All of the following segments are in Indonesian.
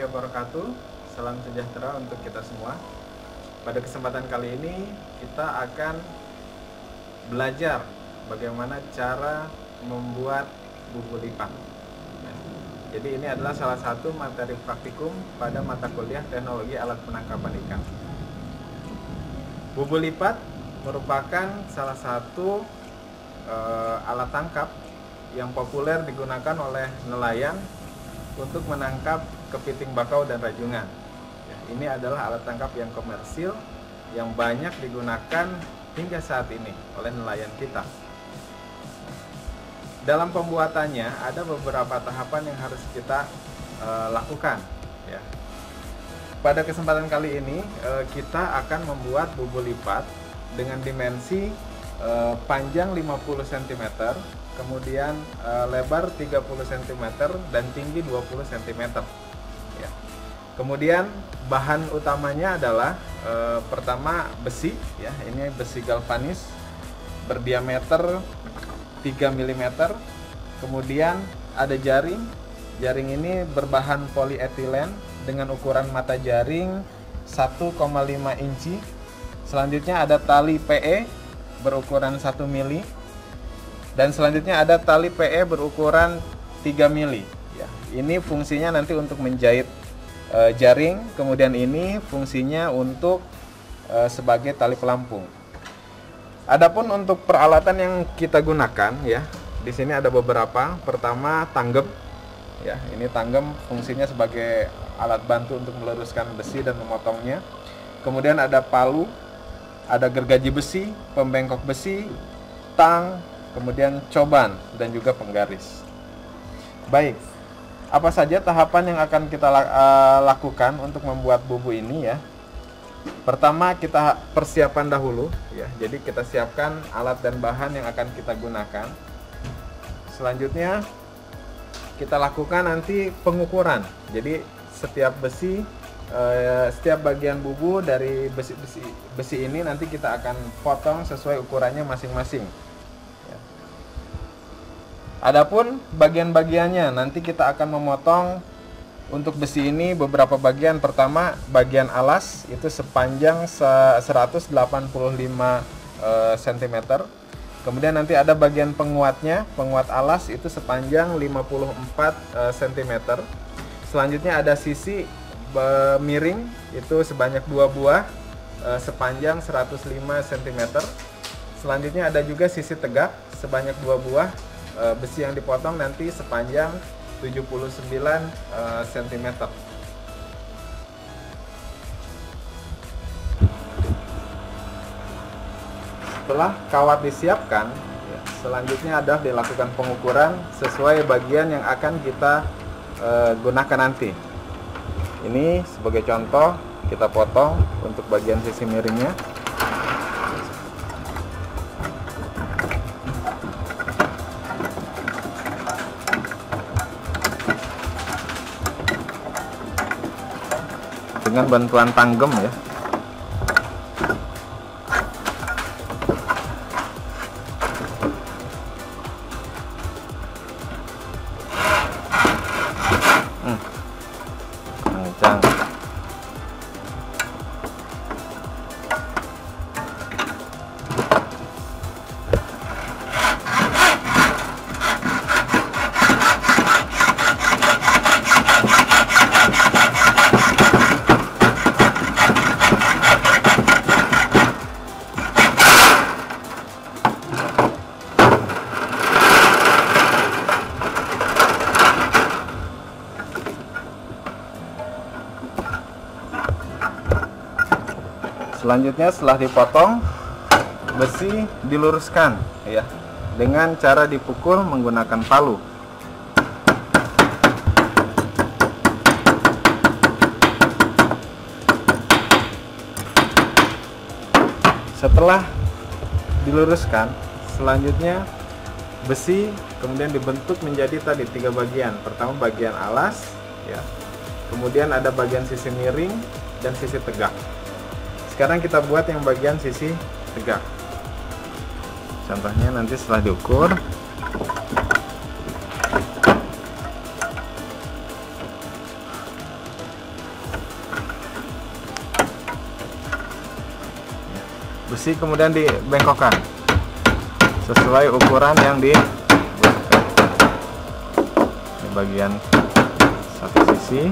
warahmatullahi wabarakatuh. Salam sejahtera untuk kita semua. Pada kesempatan kali ini kita akan belajar bagaimana cara membuat bubu lipat. Jadi ini adalah salah satu materi praktikum pada mata kuliah teknologi alat penangkapan ikan. Bubu lipat merupakan salah satu alat tangkap yang populer digunakan oleh nelayan untuk menangkap kepiting bakau dan rajungan. Ini adalah alat tangkap yang komersil yang banyak digunakan hingga saat ini oleh nelayan kita. Dalam pembuatannya ada beberapa tahapan yang harus kita lakukan. Ya. Pada kesempatan kali ini kita akan membuat bubu lipat dengan dimensi panjang 50 cm, kemudian lebar 30 cm dan tinggi 20 cm. Ya. Kemudian bahan utamanya adalah pertama besi, ya, ini besi galvanis berdiameter 3 mm. Kemudian ada jaring. Jaring ini berbahan polietilen dengan ukuran mata jaring 1,5 inci. Selanjutnya ada tali PE berukuran 1 mili. Dan selanjutnya ada tali PE berukuran 3 mili. Ya, ini fungsinya nanti untuk menjahit jaring, kemudian ini fungsinya untuk sebagai tali pelampung. Adapun untuk peralatan yang kita gunakan, ya, di sini ada beberapa. Pertama, tanggem. Ya, ini tanggem fungsinya sebagai alat bantu untuk meluruskan besi dan memotongnya. Kemudian ada palu, ada gergaji besi, pembengkok besi, tang, kemudian coban dan juga penggaris. Baik, apa saja tahapan yang akan kita lakukan untuk membuat bubu ini, ya? Pertama, kita persiapan dahulu, ya. Jadi kita siapkan alat dan bahan yang akan kita gunakan. Selanjutnya kita lakukan nanti pengukuran. Jadi setiap besi, setiap bagian bubu dari besi ini nanti kita akan potong sesuai ukurannya masing-masing. Adapun bagian-bagiannya nanti kita akan memotong untuk besi ini beberapa bagian. Pertama, bagian alas itu sepanjang 185 cm. Kemudian nanti ada bagian penguatnya, penguat alas itu sepanjang 54 cm. Selanjutnya ada sisi miring itu sebanyak 2 buah sepanjang 105 cm. Selanjutnya ada juga sisi tegak sebanyak 2 buah. Besi yang dipotong nanti sepanjang 79 cm. Setelah kawat disiapkan, ya, selanjutnya adalah dilakukan pengukuran sesuai bagian yang akan kita gunakan nanti. Ini sebagai contoh kita potong untuk bagian sisi miringnya. Dengan bantuan tanggem, ya. Kencang. Selanjutnya setelah dipotong, besi diluruskan, ya, dengan cara dipukul menggunakan palu. Setelah diluruskan, selanjutnya besi kemudian dibentuk menjadi tadi 3 bagian. Pertama bagian alas, ya. Kemudian ada bagian sisi miring dan sisi tegak. Sekarang kita buat yang bagian sisi tegak. Contohnya nanti setelah diukur, besi kemudian dibengkokkan sesuai ukuran yang dibutuhkan. Ini bagian satu sisi.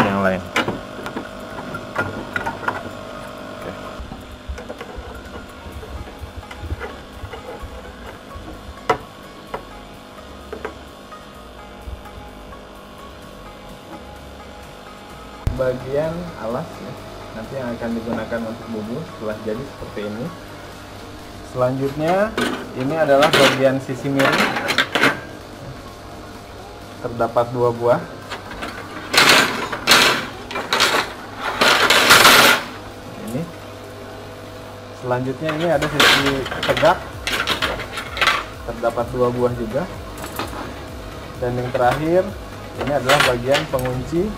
Yang lain. Oke. Bagian alas ya, nanti yang akan digunakan untuk bubu setelah jadi seperti ini. Selanjutnya ini adalah bagian sisi miring. Terdapat 2 buah. Selanjutnya ini ada sisi tegak, terdapat 2 buah juga. Dan yang terakhir ini adalah bagian pengunci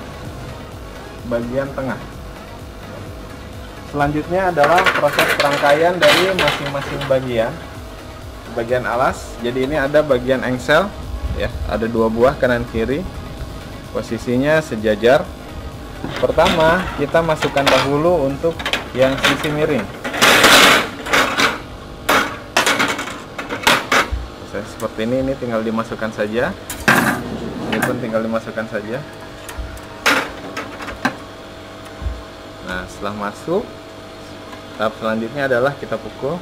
bagian tengah. Selanjutnya adalah proses perangkaian dari masing-masing bagian alas. Jadi ini ada bagian engsel ya, ada 2 buah kanan kiri, posisinya sejajar. Pertama kita masukkan dahulu untuk yang sisi miring. Seperti ini tinggal dimasukkan saja. Ini pun tinggal dimasukkan saja. Nah, setelah masuk, tahap selanjutnya adalah kita pukul.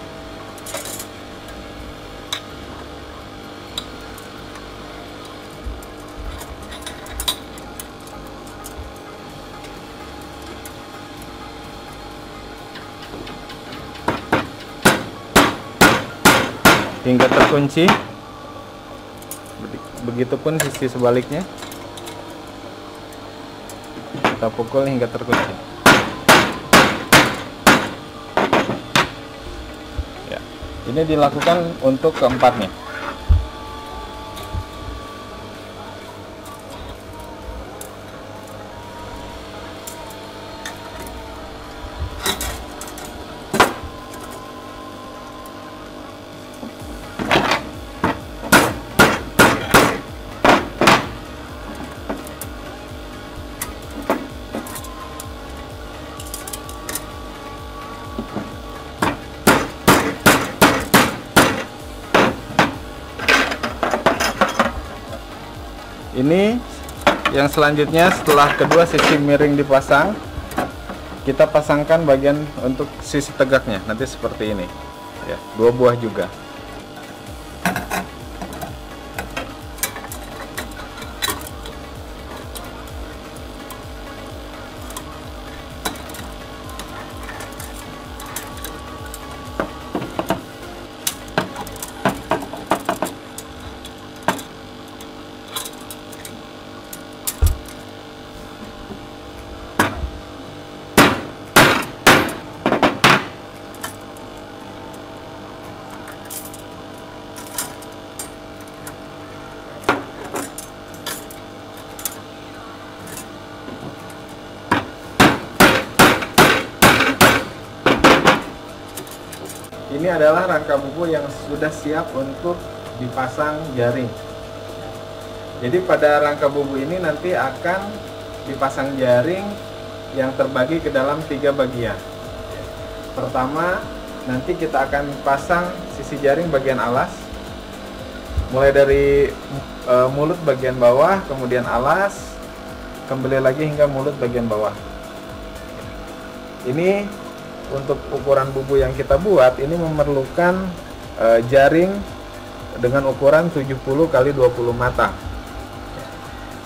Hingga terkunci. Begitupun sisi sebaliknya, kita pukul hingga terkunci ya. Ini dilakukan untuk keempatnya. Ini yang selanjutnya, setelah kedua sisi miring dipasang, kita pasangkan bagian untuk sisi tegaknya nanti seperti ini ya, 2 buah juga. Ini adalah rangka bubu yang sudah siap untuk dipasang jaring. Jadi pada rangka bubu ini nanti akan dipasang jaring yang terbagi ke dalam 3 bagian. Pertama, nanti kita akan pasang sisi jaring bagian alas, mulai dari mulut bagian bawah, kemudian alas, kembali lagi hingga mulut bagian bawah. Ini untuk ukuran bubu yang kita buat ini memerlukan jaring dengan ukuran 70 x 20 mata.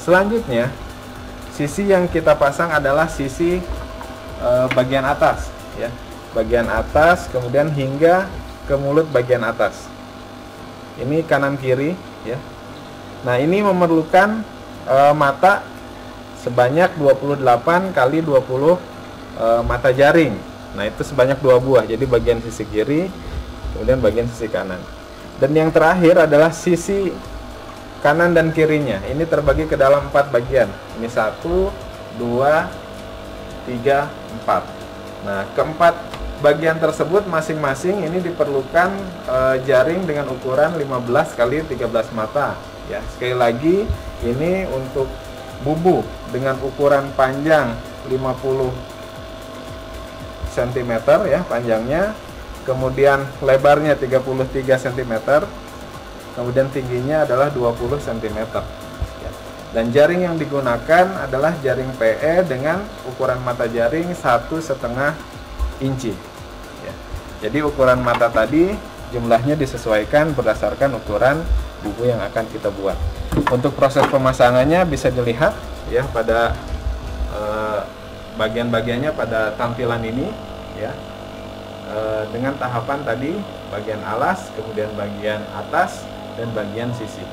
Selanjutnya, sisi yang kita pasang adalah sisi bagian atas ya. Bagian atas kemudian hingga ke mulut bagian atas. Ini kanan kiri ya. Nah, ini memerlukan mata sebanyak 28 x 20 mata jaring. Nah, itu sebanyak 2 buah. Jadi bagian sisi kiri, kemudian bagian sisi kanan. Dan yang terakhir adalah sisi kanan dan kirinya. Ini terbagi ke dalam 4 bagian. Ini 1, 2, 3, 4. Nah, keempat bagian tersebut masing-masing ini diperlukan jaring dengan ukuran 15 kali 13 mata ya. Sekali lagi ini untuk bubu dengan ukuran panjang 50 cm ya panjangnya, kemudian lebarnya 33 cm, kemudian tingginya adalah 20 cm ya. Dan jaring yang digunakan adalah jaring PE dengan ukuran mata jaring 1,5 inci ya. Jadi ukuran mata tadi jumlahnya disesuaikan berdasarkan ukuran bubu yang akan kita buat. Untuk proses pemasangannya bisa dilihat ya pada bagian-bagiannya pada tampilan ini ya. Dengan tahapan tadi bagian alas, kemudian bagian atas dan bagian sisi.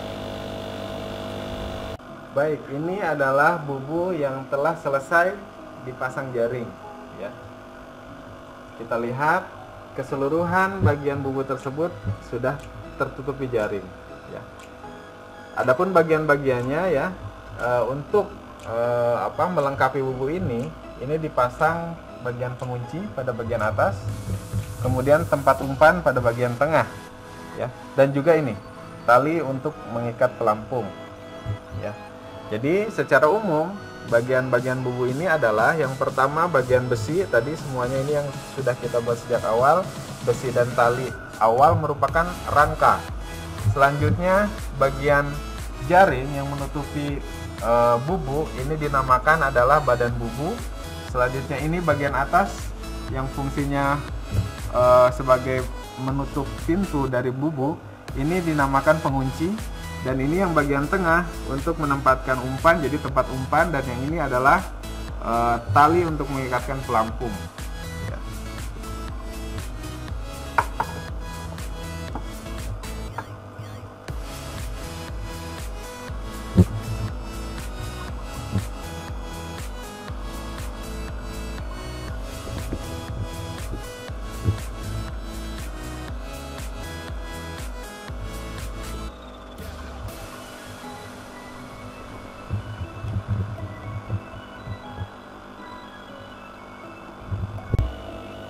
Baik, ini adalah bubu yang telah selesai dipasang jaring ya. Kita lihat keseluruhan bagian bubu tersebut sudah tertutupi jaring ya. Adapun bagian-bagiannya ya untuk melengkapi bubu ini dipasang bagian pengunci pada bagian atas, kemudian tempat umpan pada bagian tengah ya, dan juga ini tali untuk mengikat pelampung ya. Jadi secara umum bagian-bagian bubu ini adalah yang pertama bagian besi tadi, semuanya ini yang sudah kita buat sejak awal, besi dan tali awal merupakan rangka. Selanjutnya bagian jaring yang menutupi bubu ini dinamakan adalah badan bubu. Selanjutnya ini bagian atas yang fungsinya sebagai menutup pintu dari bubu, ini dinamakan pengunci. Dan ini yang bagian tengah untuk menempatkan umpan, jadi tempat umpan, dan yang ini adalah tali untuk mengikatkan pelampung ya.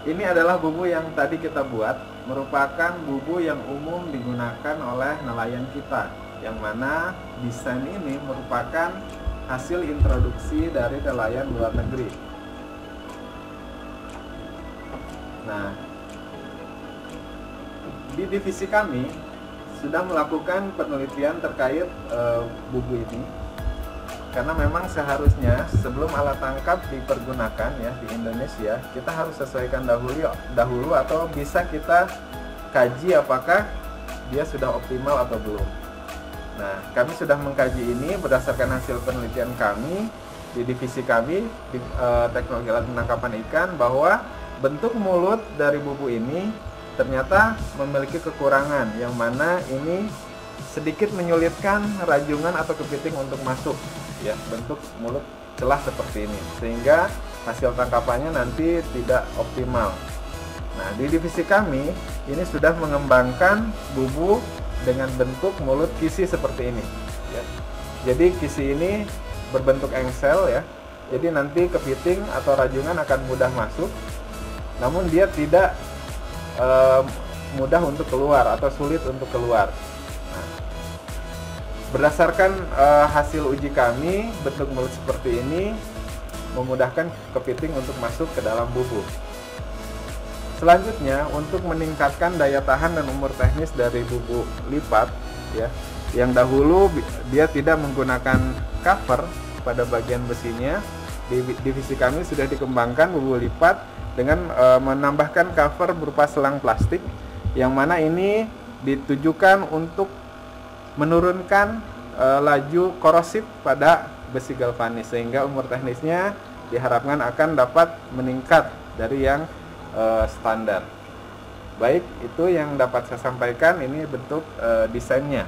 Ini adalah bubu yang tadi kita buat, merupakan bubu yang umum digunakan oleh nelayan kita, yang mana desain ini merupakan hasil introduksi dari nelayan luar negeri. Nah, di divisi kami sudah melakukan penelitian terkait bubu ini, karena memang seharusnya sebelum alat tangkap dipergunakan ya di Indonesia, kita harus sesuaikan dahulu atau bisa kita kaji apakah dia sudah optimal atau belum. Nah, kami sudah mengkaji ini berdasarkan hasil penelitian kami di divisi kami di teknologi alat penangkapan ikan, bahwa bentuk mulut dari bubu ini ternyata memiliki kekurangan, yang mana ini sedikit menyulitkan rajungan atau kepiting untuk masuk ya, bentuk mulut celah seperti ini, sehingga hasil tangkapannya nanti tidak optimal. Nah, di divisi kami ini sudah mengembangkan bubu dengan bentuk mulut kisi seperti ini ya. Jadi kisi ini berbentuk engsel ya, jadi nanti kepiting atau rajungan akan mudah masuk, namun dia tidak mudah untuk keluar atau sulit untuk keluar. Berdasarkan hasil uji kami, bentuk mulut seperti ini memudahkan kepiting untuk masuk ke dalam bubu. Selanjutnya, untuk meningkatkan daya tahan dan umur teknis dari bubu lipat ya, yang dahulu dia tidak menggunakan cover pada bagian besinya, di divisi kami sudah dikembangkan bubu lipat dengan menambahkan cover berupa selang plastik, yang mana ini ditujukan untuk menurunkan laju korosif pada besi galvanis, sehingga umur teknisnya diharapkan akan dapat meningkat dari yang standar. Baik, itu yang dapat saya sampaikan, ini bentuk desainnya.